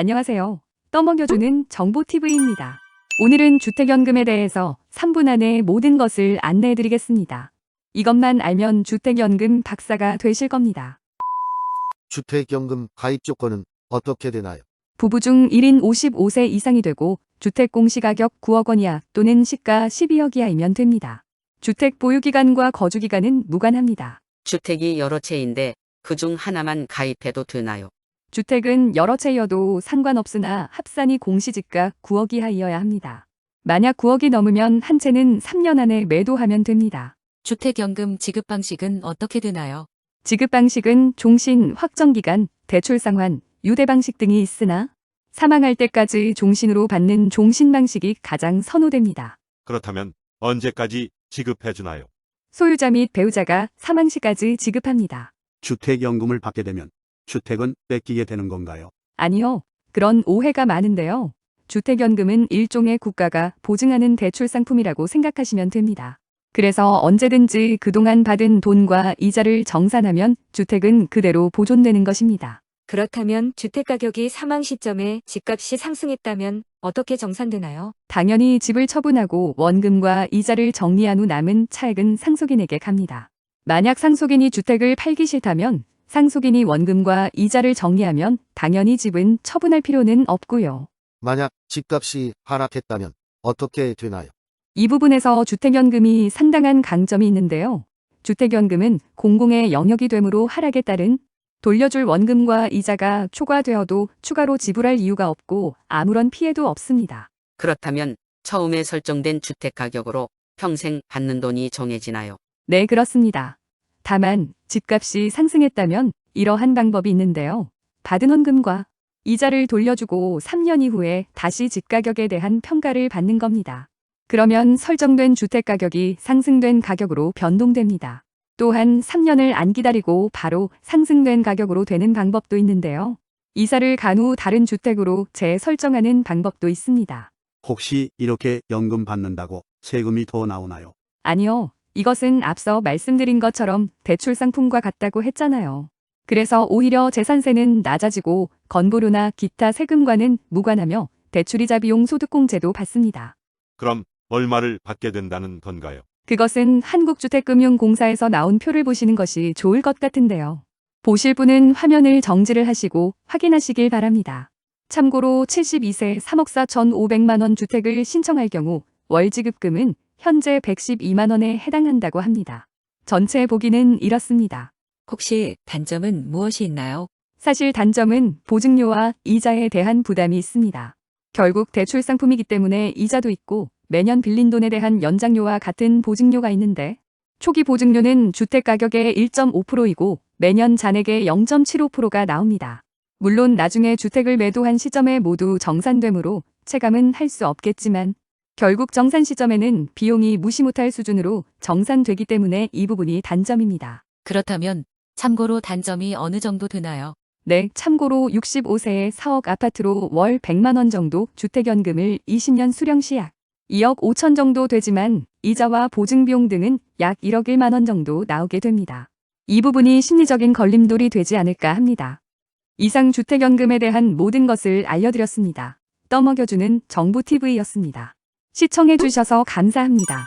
안녕하세요. 떠먹여주는 정보TV입니다. 오늘은 주택연금에 대해서 3분 안에 모든 것을 안내해드리겠습니다. 이것만 알면 주택연금 박사가 되실 겁니다. 주택연금 가입 조건은 어떻게 되나요? 부부 중 1인 55세 이상이 되고 주택 공시가격 9억 원 이하 또는 시가 12억 이하이면 됩니다. 주택 보유기간과 거주기간은 무관합니다. 주택이 여러 채인데 그중 하나만 가입해도 되나요? 주택은 여러 채여도 상관없으나 합산이 공시지가 9억 이하이어야 합니다. 만약 9억이 넘으면 한 채는 3년 안에 매도하면 됩니다. 주택연금 지급 방식은 어떻게 되나요? 지급 방식은 종신, 확정기간, 대출상환, 유대 방식 등이 있으나 사망할 때까지 종신으로 받는 종신 방식이 가장 선호됩니다. 그렇다면 언제까지 지급해 주나요? 소유자 및 배우자가 사망 시까지 지급합니다. 주택연금을 받게 되면 주택은 뺏기게 되는 건가요? 아니요. 그런 오해가 많은데요. 주택연금은 일종의 국가가 보증하는 대출 상품이라고 생각하시면 됩니다. 그래서 언제든지 그동안 받은 돈과 이자를 정산하면 주택은 그대로 보존되는 것입니다. 그렇다면 주택가격이 사망 시점에 집값이 상승했다면 어떻게 정산되나요? 당연히 집을 처분하고 원금과 이자를 정리한 후 남은 차액은 상속인에게 갑니다. 만약 상속인이 주택을 팔기 싫다면 상속인이 원금과 이자를 정리하면 당연히 집은 처분할 필요는 없고요. 만약 집값이 하락했다면 어떻게 되나요? 이 부분에서 주택연금이 상당한 강점이 있는데요. 주택연금은 공공의 영역이 되므로 하락에 따른 돌려줄 원금과 이자가 초과되어도 추가로 지불할 이유가 없고 아무런 피해도 없습니다. 그렇다면 처음에 설정된 주택 가격으로 평생 받는 돈이 정해지나요? 네, 그렇습니다. 다만 집값이 상승했다면 이러한 방법이 있는데요. 받은 원금과 이자를 돌려주고 3년 이후에 다시 집가격에 대한 평가를 받는 겁니다. 그러면 설정된 주택가격이 상승된 가격으로 변동됩니다. 또한 3년을 안 기다리고 바로 상승된 가격으로 되는 방법도 있는데요. 이사를 간 후 다른 주택으로 재설정하는 방법도 있습니다. 혹시 이렇게 연금 받는다고 세금이 더 나오나요? 아니요. 이것은 앞서 말씀드린 것처럼 대출 상품과 같다고 했잖아요. 그래서 오히려 재산세는 낮아지고 건보료나 기타 세금과는 무관하며 대출이자 비용 소득공제도 받습니다. 그럼 얼마를 받게 된다는 건가요? 그것은 한국주택금융공사에서 나온 표를 보시는 것이 좋을 것 같은데요. 보실 분은 화면을 정지를 하시고 확인하시길 바랍니다. 참고로 72세 3억 4,500만 원 주택을 신청할 경우 월 지급금은 현재 112만 원에 해당한다고 합니다. 전체 보기는 이렇습니다. 혹시 단점은 무엇이 있나요? 사실 단점은 보증료와 이자에 대한 부담이 있습니다. 결국 대출 상품이기 때문에 이자도 있고 매년 빌린 돈에 대한 연장료와 같은 보증료가 있는데 초기 보증료는 주택가격의 1.5%이고 매년 잔액의 0.75%가 나옵니다. 물론 나중에 주택을 매도한 시점에 모두 정산되므로 체감은 할 수 없겠지만 결국 정산 시점에는 비용이 무시 못할 수준으로 정산되기 때문에 이 부분이 단점입니다. 그렇다면 참고로 단점이 어느 정도 되나요? 네, 참고로 65세의 4억 아파트로 월 100만 원 정도 주택연금을 20년 수령 시 약 2억 5천 정도 되지만 이자와 보증비용 등은 약 1억 1만 원 정도 나오게 됩니다. 이 부분이 심리적인 걸림돌이 되지 않을까 합니다. 이상 주택연금에 대한 모든 것을 알려드렸습니다. 떠먹여주는 정보TV였습니다. 시청해주셔서 감사합니다.